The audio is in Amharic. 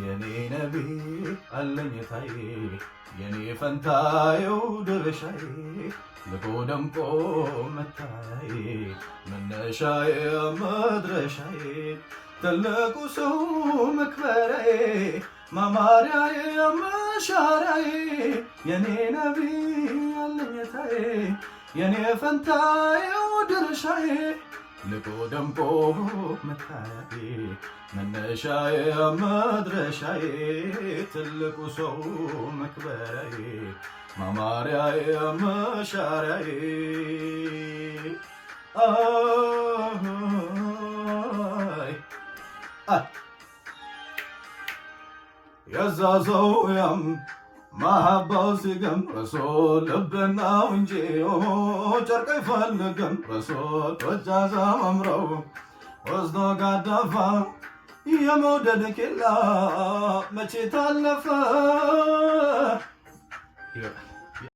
የኔ ነቢ አለኝታዬ የኔ ፈንታየው ድርሻዬ ልቆ ደምቆ መታዬ መነሻዬ መድረሻዬ ትልቁ ሰው መክበሪያዬ ማማሪያዬ መሻሪያዬ የኔ ነቢ አለኝታዬ የኔ ፈንታየው ድርሻዬ ልቆ ደምቆ መታዬ መነሻዬ መድረሻዬ ትልቁ ሰው መክበሪያዬ ማማሪያዬ መሻሪያዬ የዛ ሰው ያም ማሐባው ሲገም ረሱል ልብናው እንጂ ጨርቅ አይፈልግም ረሱል ወጃዛ መምረው ወስዶ ጋዳፋ የመውደድ ኬላ መቼ ታለፈ